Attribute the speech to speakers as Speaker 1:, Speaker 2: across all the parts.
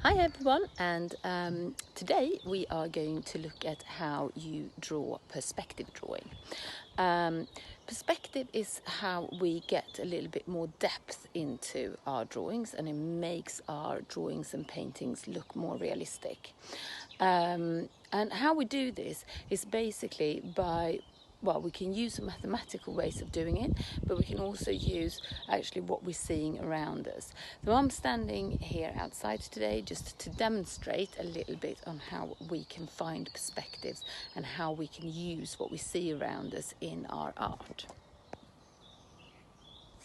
Speaker 1: Hi everyone, and today we are going to look at how you draw perspective drawing. Perspective is how we get a little bit more depth into our drawings, and it makes our drawings and paintings look more realistic. And how we do this is basically by we can use mathematical ways of doing it, but we can also use actually what we're seeing around us. So I'm standing here outside today just to demonstrate a little bit on how we can find perspectives and how we can use what we see around us in our art.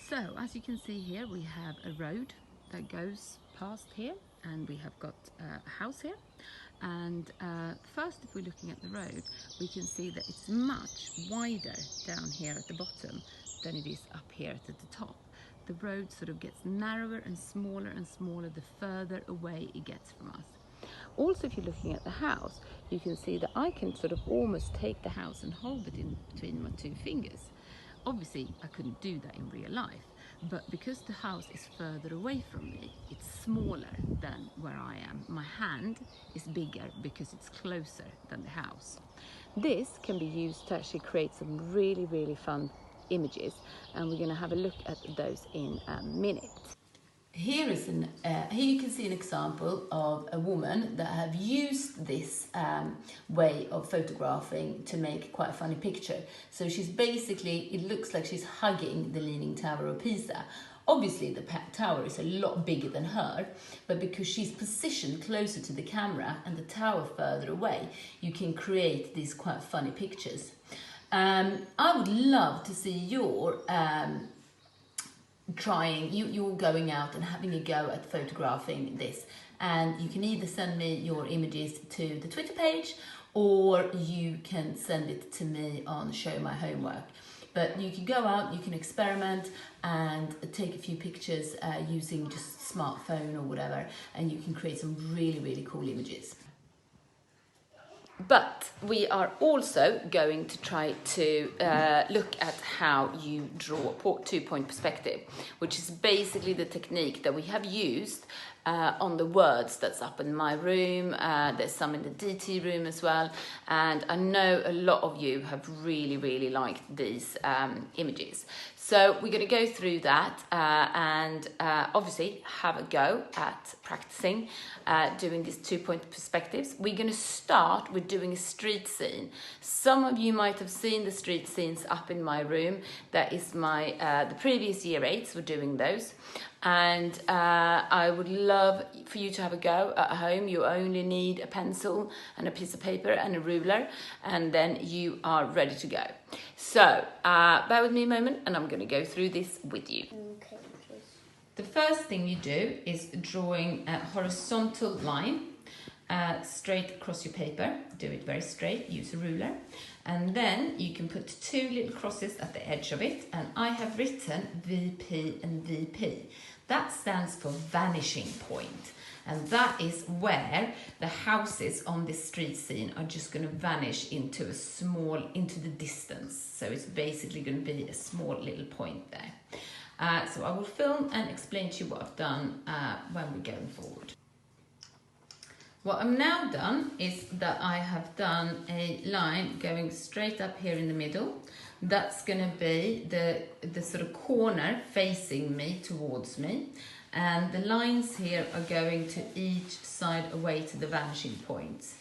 Speaker 1: So as you can see here, we have a road that goes past here, and we have got a house here. And first, if we're looking at the road, we can see that it's much wider down here at the bottom than it is up here at the top. The road sort of gets narrower and smaller the further away it gets from us. Also, if you're looking at the house, you can see that I can sort of almost take the house and hold it in between my two fingers. Obviously, I couldn't do that in real life, but because the house is further away from me, it's smaller than where I am. My hand is bigger because it's closer than the house. This can be used to actually create some really, really fun images, and we're going to have a look at those in a minute. Here you can see an example of a woman that have used this way of photographing to make quite a funny picture. So she's basically, it looks like she's hugging the Leaning Tower of Pisa. Obviously the tower is a lot bigger than her, but because she's positioned closer to the camera and the tower further away, you can create these quite funny pictures. I would love to see your you're going out and having a go at photographing this, and you can either send me your images to the Twitter page, or you can send it to me on Show My Homework. But you can go out, you can experiment and take a few pictures using just smartphone or whatever, and you can create some really, really cool images. But we are also going to try to look at how you draw a two-point perspective, which is basically the technique that we have used on the words that's up in my room. There's some in the DT room as well. And I know a lot of you have really, really liked these images. So we're going to go through that and obviously have a go at practicing doing these two-point perspectives. We're going to start with doing a street scene. Some of you might have seen the street scenes up in my room. That is my the previous year 8s were doing those. And I would love for you to have a go at home. You only need a pencil and a piece of paper and a ruler, and then you are ready to go. So bear with me a moment, and I'm going to go through this with you. Okay. The first thing you do is drawing a horizontal line straight across your paper. Do it very straight, use a ruler. And then you can put two little crosses at the edge of it, and I have written VP and VP. That stands for Vanishing Point, and that is where the houses on this street scene are just going to vanish into the distance. So it's basically going to be a small little point there. So I will film and explain to you what I've done when we're going forward. What I've now done is that I have done a line going straight up here in the middle. That's going to be the sort of corner facing me, towards me. And the lines here are going to each side away to the vanishing points.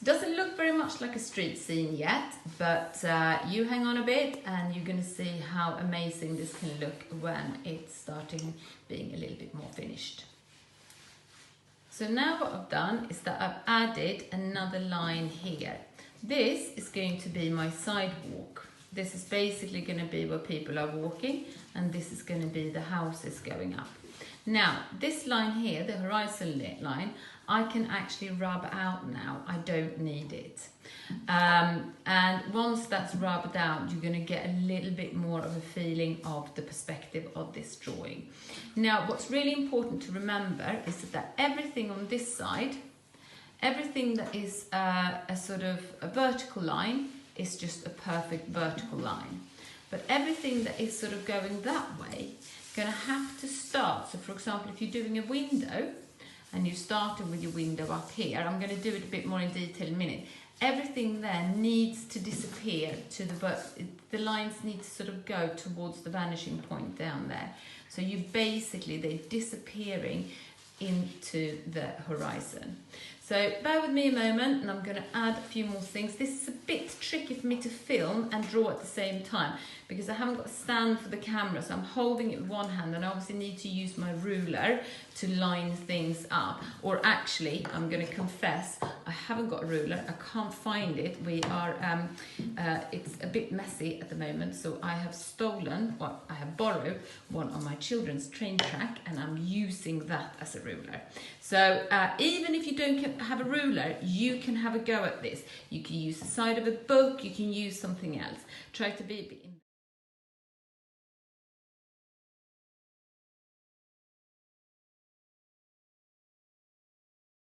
Speaker 1: It doesn't look very much like a street scene yet, but you hang on a bit and you're going to see how amazing this can look when it's starting being a little bit more finished. So now what I've done is that I've added another line here. This is going to be my sidewalk. This is basically going to be where people are walking, and this is going to be the houses going up. Now, this line here, the horizon line, I can actually rub out now. I don't need it. And once that's rubbed out, you're going to get a little bit more of a feeling of the perspective of this drawing. Now, what's really important to remember is that everything on this side, everything that is a sort of a vertical line is just a perfect vertical line. But everything that is sort of going that way, going to have to start. So for example, if you're doing a window, and you started with your window up here. I'm going to do it a bit more in detail in a minute. Everything there needs to disappear to the lines need to sort of go towards the vanishing point down there. So you basically, they're disappearing into the horizon. So bear with me a moment, and I'm going to add a few more things. This is a bit tricky for me to film and draw at the same time because I haven't got a stand for the camera, so I'm holding it with one hand, and I obviously need to use my ruler to line things up. Or actually, I'm going to confess, I haven't got a ruler. I can't find it. It's a bit messy at the moment, so I have I have borrowed one on my children's train track, and I'm using that as a ruler. So even if you don't have a ruler, you can have a go at this. You can use the side of a book, you can use something else. Try to be